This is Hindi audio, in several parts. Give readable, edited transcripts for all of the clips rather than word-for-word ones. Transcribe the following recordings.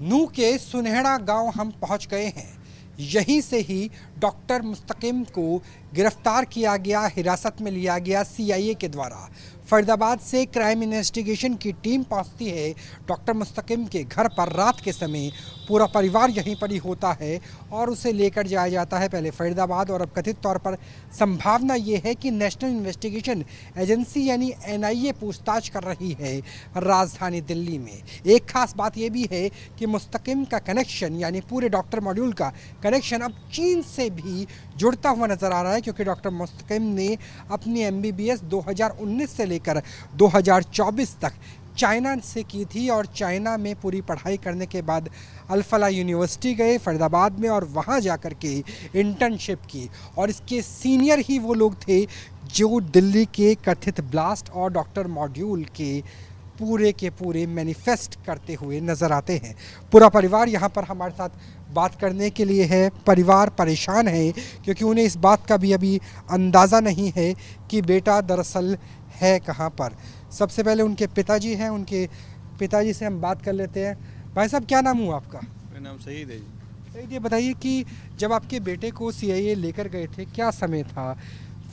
नूह के सुनहरा गांव हम पहुंच गए हैं। यहीं से ही डॉक्टर मुस्तकिम को गिरफ्तार किया गया, हिरासत में लिया गया सीआईए के द्वारा। फरीदाबाद से क्राइम इन्वेस्टिगेशन की टीम पहुंचती है डॉक्टर मुस्तकिम के घर पर रात के समय। पूरा परिवार यहीं पर ही होता है और उसे लेकर जाया जाता है पहले फरीदाबाद, और अब कथित तौर पर संभावना ये है कि नेशनल इन्वेस्टिगेशन एजेंसी यानी एनआईए पूछताछ कर रही है राजधानी दिल्ली में। एक खास बात यह भी है कि मुस्तकिम का कनेक्शन यानी पूरे डॉक्टर मॉड्यूल का कनेक्शन अब चीन से भी जुड़ता हुआ नजर आ रहा है, क्योंकि डॉक्टर मुस्तकिम ने अपनी एमबीबीएस 2019 से लेकर 2024 तक चाइना से की थी और चाइना में पूरी पढ़ाई करने के बाद अल-फलाह यूनिवर्सिटी गए फरीदाबाद में और वहाँ जाकर के इंटर्नशिप की। और इसके सीनियर ही वो लोग थे जो दिल्ली के कथित ब्लास्ट और डॉक्टर मॉड्यूल के पूरे मैनिफेस्ट करते हुए नज़र आते हैं। पूरा परिवार यहाँ पर हमारे साथ बात करने के लिए है। परिवार परेशान है क्योंकि उन्हें इस बात का भी अभी अंदाज़ा नहीं है कि बेटा दरअसल है कहाँ पर। सबसे पहले उनके पिताजी हैं, उनके पिताजी से हम बात कर लेते हैं। भाई साहब, क्या नाम हुआ आपका? मेरा नाम शहीद है जी। सही ये बताइए कि जब आपके बेटे को सीआईए लेकर गए थे, क्या समय था?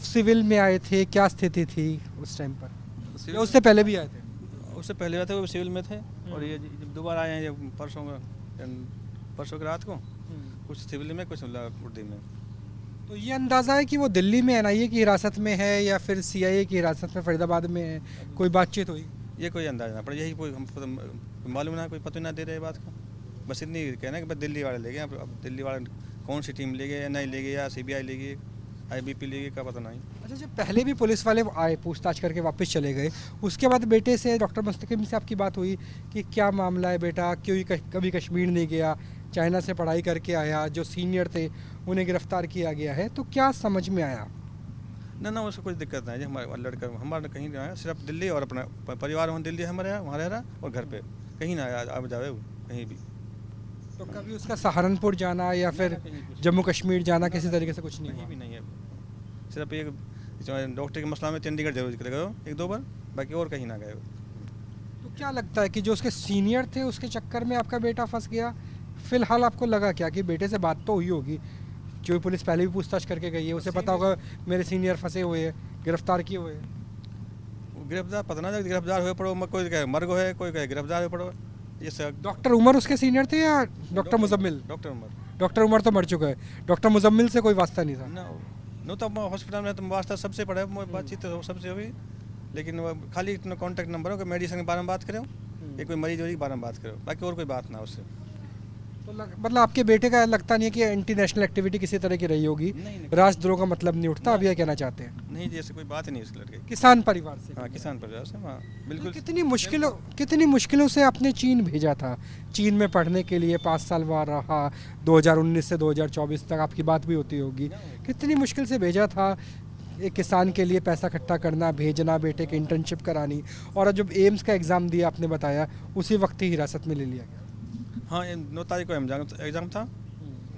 सिविल में आए थे, क्या स्थिति थी उस टाइम पर, या उससे पहले भी आए थे? उससे पहले आए थे, वो सिविल में थे और ये जब दोबारा आए हैं ये परसों की रात को, कुछ सिविल में कुछ उर्दी में। तो ये अंदाज़ा है कि वो दिल्ली में एनआईए की हिरासत में है या फिर सीआईए की हिरासत में फरीदाबाद में है? कोई बातचीत हुई? ये कोई अंदाजा ना पड़े, यही कोई हमको तो मालूम ना, कोई पता ना दे रहे बात का। बस इतनी कहना कि बस दिल्ली वाले ले गए। अब दिल्ली वाले कौन सी टीम ले गए, एनआई ले गए या सीबीआई ले गए, आईबीपी ले गए, का पता नहीं। अच्छा, जब पहले भी पुलिस वाले आए पूछताछ करके वापस चले गए, उसके बाद बेटे से डॉक्टर मुस्तकिम से आपकी बात हुई कि क्या मामला है बेटा, क्यों कभी कश्मीर नहीं गया, चाइना से पढ़ाई करके आया, जो सीनियर थे उन्हें गिरफ्तार किया गया है, तो क्या समझ में आया? ना उसको कुछ दिक्कत नहीं है। हमारे लड़का हमारा कहीं नहीं आया, सिर्फ दिल्ली और अपना परिवार वहाँ दिल्ली हमारे यहाँ वहाँ रह रहा और घर पे कहीं ना आया अब जावे कहीं भी। तो कभी उसका सहारनपुर जाना या फिर जम्मू कश्मीर जाना किसी तरीके से कुछ नहीं कहीं हुआ? भी नहीं है। सिर्फ एक डॉक्टर के मसला में चंडीगढ़ जरूर गए एक दो बार, बाकी और कहीं ना गए। तो क्या लगता है कि जो उसके सीनियर थे उसके चक्कर में आपका बेटा फंस गया? फिलहाल आपको लगा क्या कि बेटे से बात तो हुई होगी, जो पुलिस पहले भी पूछताछ करके गई है, उसे पता होगा मेरे सीनियर फंसे हुए हैं, गिरफ्तार किए हुए हैं। गिरफ्तार पता ना गिरफ्तार हुए पड़ो, कोई कहे मर गो है, कोई कहे गिरफ्तार हुए पड़ो। ये सब डॉक्टर उमर उसके सीनियर थे या doctor Muzammil? Doctor Umar. Doctor Umar तो मर चुका है, डॉक्टर मुजम्मिल से कोई वास्ता नहीं था? ना नो तो हॉस्पिटल में तुम वास्ता सबसे पड़ा है, बातचीत तो सबसे हुई, लेकिन वो खाली इतना कॉन्टैक्ट नंबर हो कि मेडिसिन के बारे में बात करो, ये कोई मरीज हो के बारे में बात करो, बाकी और कोई बात ना उससे। तो मतलब आपके बेटे का लगता नहीं है कि एंटी नेशनल एक्टिविटी किसी तरह की रही होगी? नहीं राजद्रोह का मतलब नहीं उठता, अभी यह कहना चाहते हैं? नहीं जी, ऐसी कोई बात ही नहीं उस लड़के की। किसान परिवार से? हाँ, किसान परिवार से। हाँ बिल्कुल। कितनी मुश्किलों से आपने चीन भेजा था, चीन में पढ़ने के लिए 5 साल वहाँ रहा, 2019 से 2024 तक आपकी बात भी होती होगी। कितनी मुश्किल से भेजा था एक किसान के लिए, पैसा इकट्ठा करना, भेजना, बेटे की इंटर्नशिप करानी, और जब एम्स का एग्ज़ाम दिया आपने बताया उसी वक्त ही हिरासत में ले लिया गया। हाँ, 9 तारीख को एग्ज़ाम था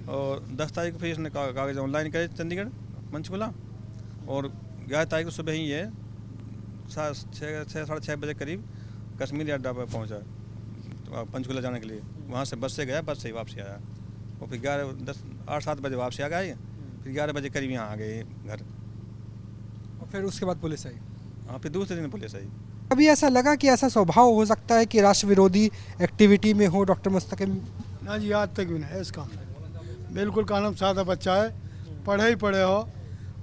और 10 तारीख को फिर इसने कागज़ ऑनलाइन करे चंडीगढ़ पंचकुला, और 11 तारीख को सुबह ही ये 6-6:30 बजे करीब कश्मीर अड्डा पर पहुँचा तो पंचकुला जाने के लिए। वहाँ से बस से गया, बस से ही वापसी आया, और फिर 8-7 बजे वापसी आ गए, फिर 11 बजे करीब यहाँ आ गए घर। और फिर उसके बाद पुलिस आई? हाँ, फिर दूसरे दिन पुलिस आई। अभी ऐसा लगा कि ऐसा स्वभाव हो सकता है कि राष्ट्र विरोधी एक्टिविटी में हो डॉक्टर मुस्तकिम? ना जी, आज तक भी नहीं है इसका। बिल्कुल कानून सादा बच्चा है, पढ़े हो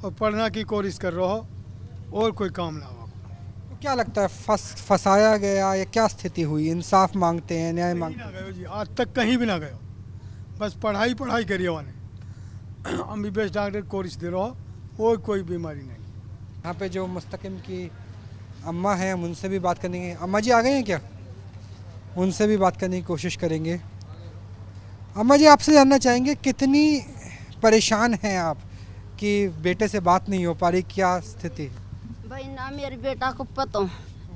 और पढ़ना की कोशिश कर रहे हो, और कोई काम ना हो। तो क्या लगता है फंसाया गया या क्या स्थिति हुई? इंसाफ मांगते हैं, न्याय मांगते ना गए जी, आज तक कहीं भी ना गए, बस पढ़ाई करिए वाले एमबीबीएस डॉक्टर कोर्स दे रहो, और कोई बीमारी नहीं। यहाँ पे जो मुस्तकिम की अम्मा हैं, हम उनसे भी बात करेंगे। अम्मा जी आ गए हैं क्या? उनसे भी बात करने की कोशिश करेंगे। अम्मा जी, आपसे जानना चाहेंगे कितनी परेशान हैं आप कि बेटे से बात नहीं हो पा रही, क्या स्थिति? भाई ना मेरे बेटा को पता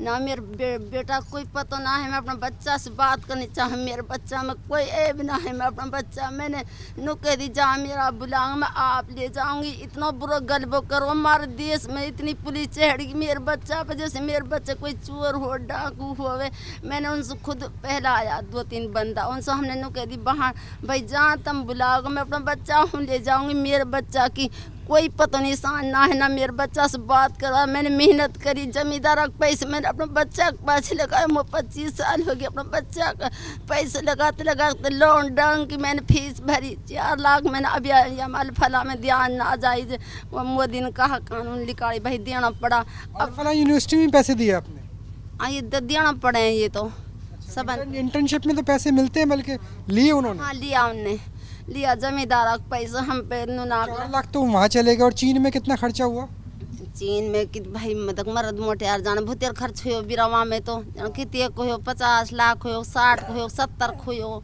ना मेरे बेटा कोई पता ना है। मैं अपना बच्चा से बात करनी चाहे, मेरे बच्चा में कोई ऐब ना है। मैं अपना बच्चा मैंने नु कह दी जा मेरा बुलाऊंगा, मैं आप ले जाऊंगी। इतना बुरा गलबो करो, हमारे देश में इतनी पुलिस चढ़ेगी मेरे बच्चा पर, जैसे मेरे बच्चे कोई चोर हो डाकू होवे। मैंने उनसे खुद पहला आया 2-3 बंदा, उनसे हमने नु कह दी बाहर भाई जहाँ तुम बुलाओगे मैं अपना बच्चा हूँ ले जाऊंगी। मेरे बच्चा की कोई पता निशान ना है, ना मेरे बच्चा से बात करा। मैंने मेहनत करी, जमींदार का पैसे मैंने अपने बच्चा के पैसे लगाए। मैं 25 साल हो गए अपना बच्चा का पैसे लगाते लगाते लोन डांग की मैंने फीस भरी 4 लाख। मैंने अभी अमल फला में ध्यान ना जाए, वो मोदी ने कहा कानून निकाली भाई देना पड़ा। अब फला यूनिवर्सिटी में पैसे दिए आपने? ये देना पड़े हैं ये तो सब। इंटर्नशिप में तो पैसे मिलते हैं, बल्कि लिए उन्होंने? हाँ लिया उनने, लिया जमींदार का पैसा हम पे ना। 4 लाख तो वहाँ चले गए। और चीन में कितना खर्चा हुआ? चीन में कि भाई मतलब मर्द मोटे यार जाने भूतेर खर्च हो बिरावा में तो कितने को हो 50 लाख हो 60 को हो 70 को हो।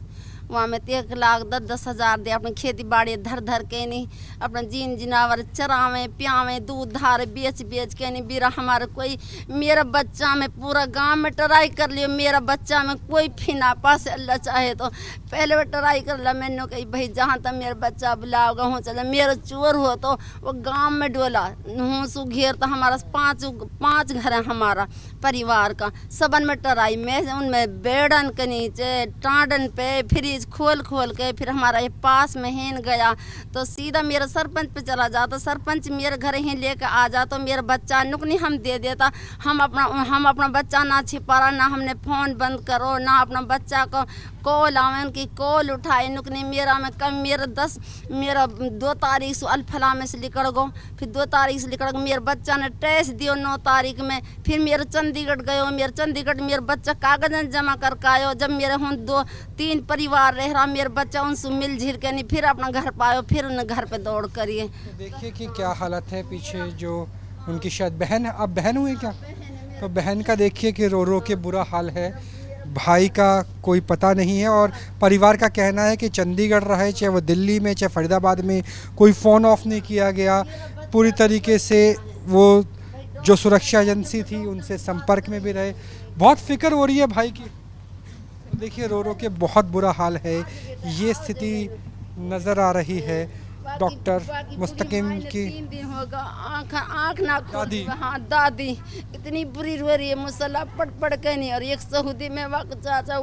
वहाँ में 1 लाख 10-10 हज़ार दे अपनी खेती बाड़ी धर के नहीं अपना जीन जिनावर चरावे पियावे दूध धार बेच के नहीं बिरा हमारे कोई। मेरा बच्चा में पूरा गांव में ट्राई कर लियो, मेरा बच्चा में कोई फिना पास अल्लाह चाहे तो पहले वो ट्राई कर ला। मैंने कही भाई जहाँ तक मेरा बच्चा बुलाओगा हूँ चला। मेरा चोर हो तो वो गांव में डोला हूँ सु घेर तो हमारा 5 घर है हमारा परिवार का। सबन में ट्राई में उनमें बेड़न के नीचे टाँडन पे फ्रिज खोल के फिर हमारा ये पास में हेन गया तो सीधा मेरा सरपंच पे चला जाता। सरपंच मेरे घर ही लेकर आ जाता, मेरा बच्चा नुकनी हम दे देता। हम अपना बच्चा ना छिपा रहा, ना हमने फ़ोन बंद करो, ना अपना बच्चा को कॉल आवे उनकी कॉल उठाए नुकनी। मेरा में कम मेरा 2 तारीख से अल्फला में से निकल गो, फिर 2 तारीख से निकल गो। मेरे बच्चा ने टेस्ट दियो 9 तारीख में। फिर मेरे चंडीगढ़ गयो, मेरे चंडीगढ़ मेरा बच्चा कागज जमा करके आयो। जब मेरे हूँ 2-3 परिवार रह रहा मेरे बच्चा उनसे मिल झिल के नहीं फिर अपना घर पायो, फिर उन्हें घर पे दौड़ करिए। तो देखिए कि क्या हालत है। पीछे जो उनकी शायद बहन है, अब बहन हुई क्या, तो बहन का देखिए कि रो के बुरा हाल है। भाई का कोई पता नहीं है और परिवार का कहना है कि चंडीगढ़ रहे चाहे वो दिल्ली में चाहे फरीदाबाद में, कोई फ़ोन ऑफ नहीं किया गया। पूरी तरीके से वो जो सुरक्षा एजेंसी थी उनसे संपर्क में भी रहे। बहुत फिक्र हो रही है भाई की। देखिए रो के बहुत बुरा हाल है। ये स्थिति नज़र आ रही है डॉक्टर मुस्तकिम की। 3 दिन होगा आँख ना दादी। हाँ दादी इतनी बुरी रो रही है मुसल्ला पड़ के नहीं। और एक सऊदी में वक्त चाचा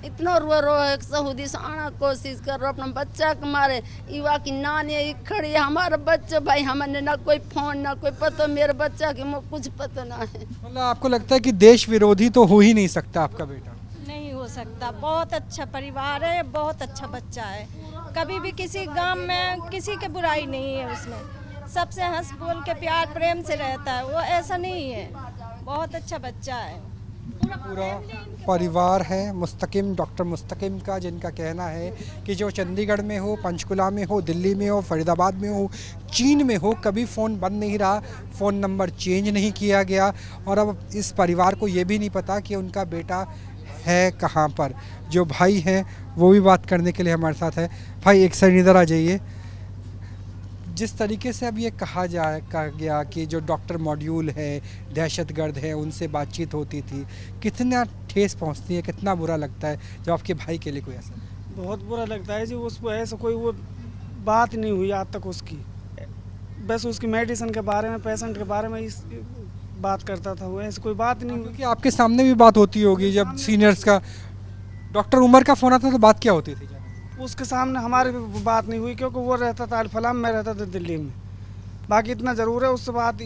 इतना रो एक सऊदी से आना कोशिश कर रहा अपना बच्चा के मारे। युवा की नानी खड़ी है हमारा बच्चा भाई, हमने ना कोई फ़ोन ना कोई पता मेरे बच्चा की कुछ पता ना है। मतलब आपको लगता है कि देश विरोधी तो हो ही नहीं सकता आपका बेटा? नहीं हो सकता। बहुत अच्छा परिवार है, बहुत अच्छा बच्चा है। कभी भी किसी गांव में किसी की बुराई नहीं है उसमें, सबसे हंस बोल के प्यार प्रेम से रहता है। वो ऐसा नहीं है, बहुत अच्छा बच्चा है। पूरा परिवार है मुस्तकिम, डॉक्टर मुस्तकिम का, जिनका कहना है कि जो चंडीगढ़ में हो, पंचकुला में हो, दिल्ली में हो, फरीदाबाद में हो, चीन में हो, कभी फ़ोन बंद नहीं रहा, फ़ोन नंबर चेंज नहीं किया गया। और अब इस परिवार को ये भी नहीं पता कि उनका बेटा है कहाँ पर। जो भाई हैं वो भी बात करने के लिए हमारे साथ है। भाई एक साइड इधर आ जाइए। जिस तरीके से अब ये कहा गया कि जो डॉक्टर मॉड्यूल है दहशतगर्द है, उनसे बातचीत होती थी, कितना ठेस पहुंचती है, कितना बुरा लगता है जब आपके भाई के लिए कोई ऐसा? बहुत बुरा लगता है जी। उसको ऐसा कोई वो बात नहीं हुई आज तक उसकी, बस उसकी मेडिसिन के बारे में पेशेंट के बारे में इस बात करता था। वो ऐसी कोई बात नहीं हुई। क्योंकि आपके सामने भी बात होती होगी जब सीनियर्स का डॉक्टर उमर का फ़ोन आता तो बात क्या होती थी? उसके सामने हमारी भी बात नहीं हुई क्योंकि वो रहता था अल-फलाम में, रहता था दिल्ली में। बाकी इतना ज़रूर है उससे बात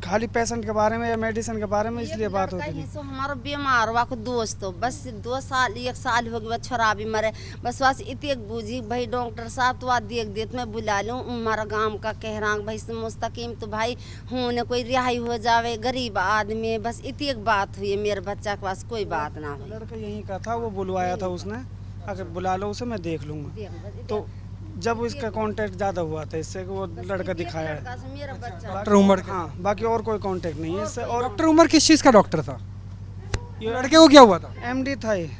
खाली पेशेंट के बारे में या मेडिसिन के बारे में इसलिए बात होती थी। सो हमारा बीमार हुआ को दोस्त तो बस 2 साल 1 साल हो गया छोरा भी मरे। बस इतने बूझी भाई डॉक्टर साहब तो देख देत मैं बुला लूँ हमारा गांव का कह रहा भाई मुस्तकिम तो भाई हूँ न कोई रिहाई हो जावे, गरीब आदमी। बस इतनी एक बात हुई, मेरे बच्चा के पास कोई बात ना हुई। लड़का यहीं का था, वो बुलवाया था उसने, अगर बुला लो उसे मैं देख लूँगा। तो जब इसका कांटेक्ट ज़्यादा हुआ था इससे वो लड़का दिखाया है डॉक्टर उमर का? हाँ, बाकी और कोई कांटेक्ट नहीं है इससे। और डॉक्टर उमर किस चीज़ का डॉक्टर था? ये लड़के को क्या हुआ था? एमडी था ये।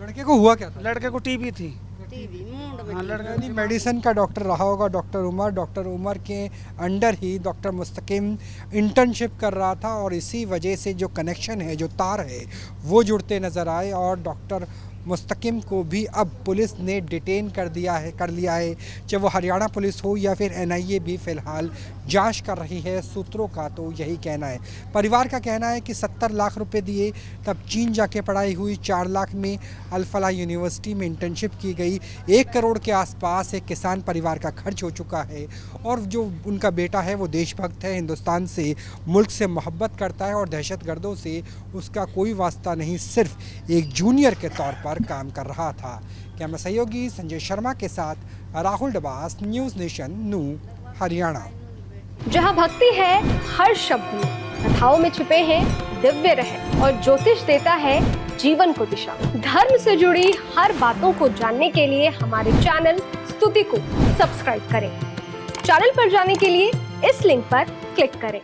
लड़के को हुआ क्या था? लड़के को टीबी थी। टीवी मुंड हाँ लड़का यानी मेडिसिन का डॉक्टर रहा होगा डॉक्टर उमर के अंडर ही डॉक्टर मुस्तकिम इंटर्नशिप कर रहा था और इसी वजह से जो कनेक्शन है, जो तार है, वो जुड़ते नज़र आए और डॉक्टर मुस्तकिम को भी अब पुलिस ने डिटेन कर लिया है। चाहे वो हरियाणा पुलिस हो या फिर एनआईए भी फ़िलहाल जांच कर रही है। सूत्रों का तो यही कहना है। परिवार का कहना है कि 70 लाख रुपए दिए तब चीन जाके पढ़ाई हुई, 4 लाख में अल-फलाह यूनिवर्सिटी में इंटर्नशिप की गई, 1 करोड़ के आसपास एक किसान परिवार का खर्च हो चुका है और जो उनका बेटा है वो देशभक्त है, हिंदुस्तान से, मुल्क से मोहब्बत करता है और दहशतगर्दों से उसका कोई वास्ता नहीं, सिर्फ एक जूनियर के तौर पर काम कर रहा था। कैमरा सहयोगी संजय शर्मा के साथ राहुल डबास, न्यूज़ नेशन, नू, हरियाणा। जहाँ भक्ति है हर शब्द में, कथाओं में छुपे हैं दिव्य रहस्य और ज्योतिष देता है जीवन को दिशा। धर्म से जुड़ी हर बातों को जानने के लिए हमारे चैनल स्तुति को सब्सक्राइब करें। चैनल पर जाने के लिए इस लिंक पर क्लिक करें।